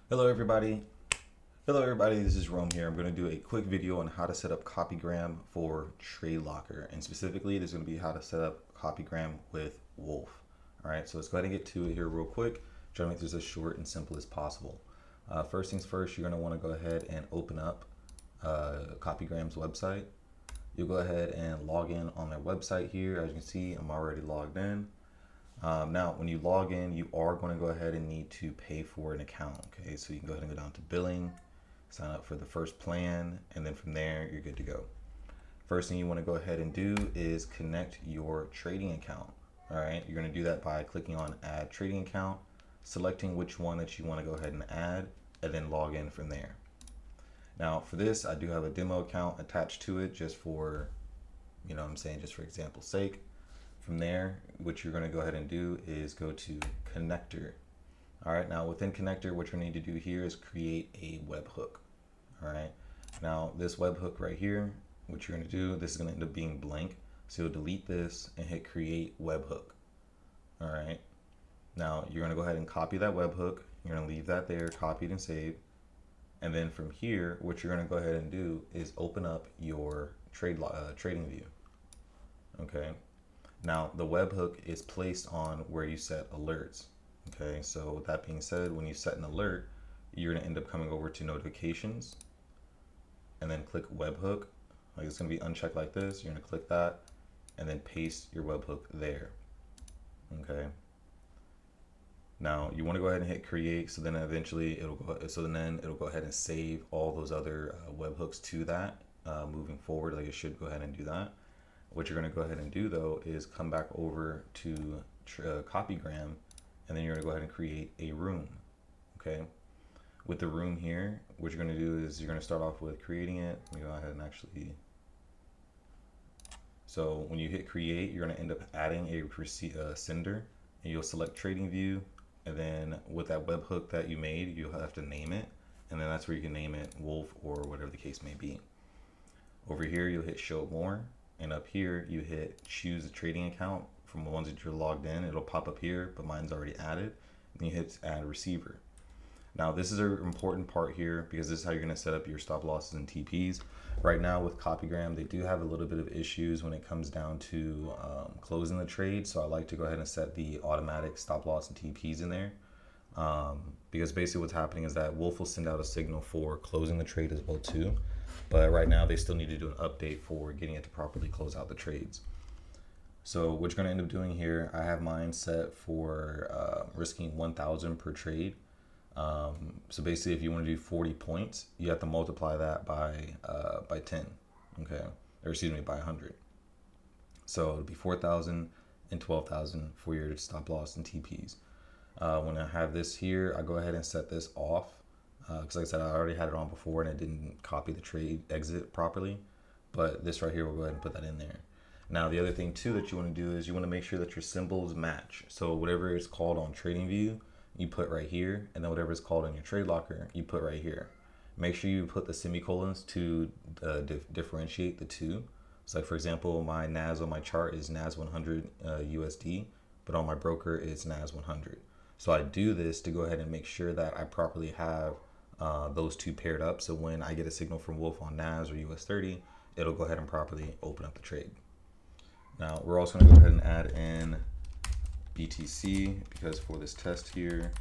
Hello everybody. Hello everybody, this is Rome here. I'm going to do a quick video on how to set up Copygram for Tradelocker, and specifically this is going to be how to set up Copygram with Wolf. Alright, so let's go ahead and get to it here real quick. Try to make this as short and simple as possible. First things first, you're going to want to go ahead and open up Copygram's website. You'll go ahead and log in on their website here. As you can see, I'm already logged in. Now, when you log in, you are going to go ahead and need to pay for an account. Okay, so you can go ahead and go down to billing, sign up for the first plan, and then from there, you're good to go. First thing you want to go ahead and do is connect your trading account. All right, you're going to do that by clicking on Add Trading Account, selecting which one that you want to go ahead and add, and then log in from there. Now, for this, I do have a demo account attached to it just for, just for example's sake. From there, what you're going to go ahead and do is go to connector. All right, now within connector, what you need to do here is create a webhook. All right, now this webhook right here, what you're going to do, this is going to end up being blank. So you'll delete this and hit create webhook. All right, now you're going to go ahead and copy that webhook. You're going to leave that there, copied and saved. And then from here, what you're going to go ahead and do is open up your Tradingview. Okay. Now the webhook is placed on where you set alerts. Okay, so with that being said, when you set an alert, you're gonna end up coming over to notifications and then click webhook. Like it's gonna be unchecked like this. You're gonna click that and then paste your webhook there. Okay. Now you want to go ahead and hit create. So then eventually it'll go. So then it'll go ahead and save all those other webhooks to that. Moving forward, like it should go ahead and do that. What you're going to go ahead and do though is come back over to Copygram, and then you're going to go ahead and create a room. Okay, with the room here, what you're going to do is you're going to start off with creating it. Let me go ahead and actually, so when you hit create, you're going to end up adding a sender, and you'll select Tradingview, and then with that webhook that you made, you'll have to name it, and then that's where you can name it Wolf or whatever the case may be. Over here you'll hit show more, and up here you hit choose a trading account from the ones that you're logged in. It'll pop up here, but mine's already added. And you hit add receiver. Now this is an important part here because this is how you're going to set up your stop losses and TPs. Right now with Copygram, they do have a little bit of issues when it comes down to closing the trade. So I like to go ahead and set the automatic stop loss and TPs in there. Because basically what's happening is that Wolf will send out a signal for closing the trade as well too. But right now they still need to do an update for getting it to properly close out the trades. So what you're going to end up doing here, I have mine set for risking 1,000 per trade. So basically if you want to do 40 points, you have to multiply that by 10, okay? Or excuse me, by 100. So it'll be 4,000 and 12,000 for your stop loss and TPs. When I have this here, I go ahead and set this off. Because like I said, I already had it on before and I didn't copy the trade exit properly, but this right here, we'll go ahead and put that in there. Now the other thing too that you want to do is you want to make sure that your symbols match. So whatever is called on Tradingview, you put right here, and then whatever is called on your Tradelocker, you put right here. Make sure you put the semicolons to differentiate the two. So like for example, my NAS on my chart is NAS 100 USD, but on my broker it's NAS 100. So I do this to go ahead and make sure that I properly have those two paired up, so when I get a signal from Wolf on NAS or US30, it'll go ahead and properly open up the trade. Now we're also going to go ahead and add in BTC because for this test here,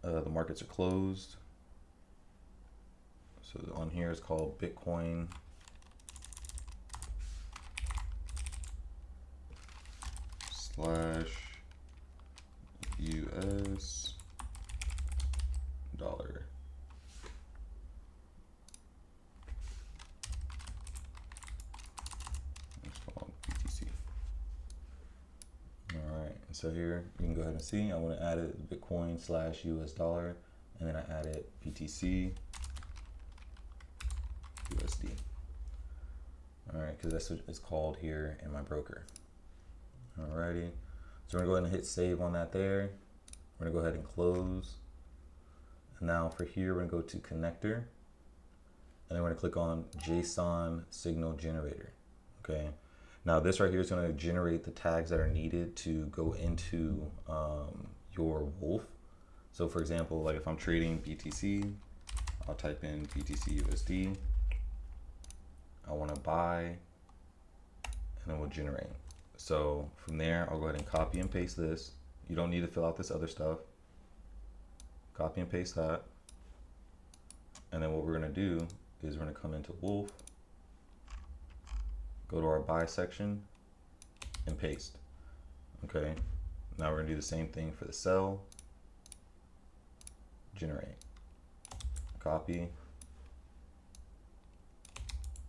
the markets are closed. So on here is called Bitcoin / US dollar. It's called BTC. All right, and so here you can go ahead and see I want to add it Bitcoin / US dollar, and then I added BTC USD. All right, because that's what it's called here in my broker. Alrighty, so we're going to go ahead and hit save on that there. We're going to go ahead and close. And now for here, we're going to go to connector, and then we're going to click on JSON signal generator. Okay, now this right here is going to generate the tags that are needed to go into your Wolf. So for example, like if I'm trading BTC, I'll type in BTC USD. I want to buy, and then we'll generate. So from there, I'll go ahead and copy and paste this. You don't need to fill out this other stuff. Copy and paste that. And then what we're going to do is we're going to come into Wolf, go to our buy section, and paste. Okay. Now we're going to do the same thing for the sell. Generate. Copy.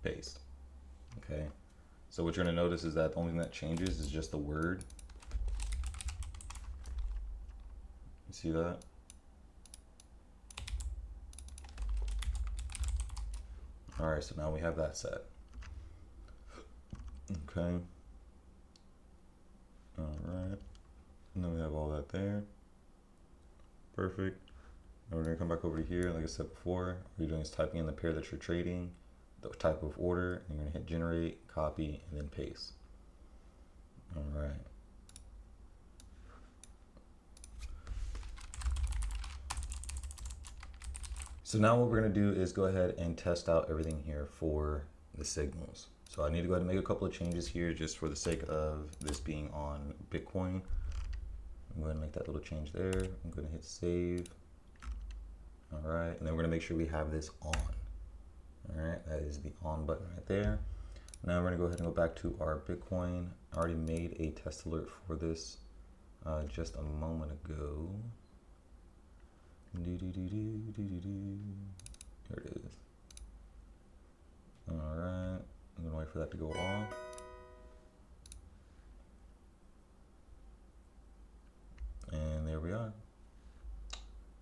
Paste. Okay. So what you're going to notice is that the only thing that changes is just the word. You see that? All right, so now we have that set. Okay. All right. And then we have all that there. Perfect. And we're gonna come back over here. Like I said before, what you're doing is typing in the pair that you're trading, the type of order, and you're gonna hit generate, copy, and then paste. All right. So now what we're gonna do is go ahead and test out everything here for the signals. So I need to go ahead and make a couple of changes here just for the sake of this being on Bitcoin. I'm going to make that little change there. I'm going to hit save. All right, and then we're going to make sure we have this on. All right, that is the on button right there. Now we're going to go ahead and go back to our Bitcoin. I already made a test alert for this just a moment ago. Here it is. All right, I'm going to wait for that to go off. And there we are.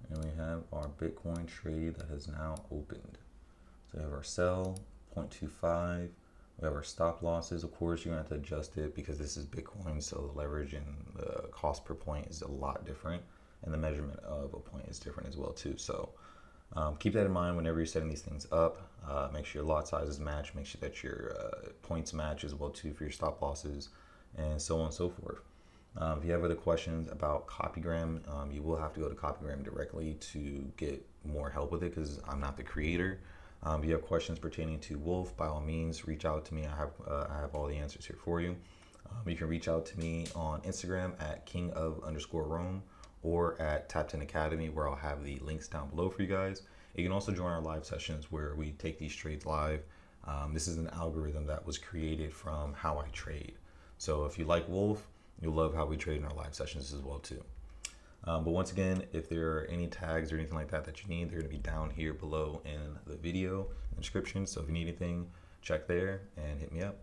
And we have our Bitcoin trade that has now opened. So we have our sell, 0.25. We have our stop losses. Of course, you're going to have to adjust it because this is Bitcoin, so the leverage and the cost per point is a lot different. And the measurement of a point is different as well too. So keep that in mind whenever you're setting these things up. Make sure your lot sizes match. Make sure that your points match as well too for your stop losses, and so on and so forth. If you have other questions about Copygram, you will have to go to Copygram directly to get more help with it because I'm not the creator. If you have questions pertaining to Wolf, by all means, reach out to me. I have all the answers here for you. You can reach out to me on Instagram at king_of_Rome or at Tap10 Academy, where I'll have the links down below for you guys. You can also join our live sessions where we take these trades live. This is an algorithm that was created from how I trade. So if you like Wolf, you'll love how we trade in our live sessions as well too. But once again, if there are any tags or anything like that that you need, they're going to be down here below in the video description. So if you need anything, check there and hit me up.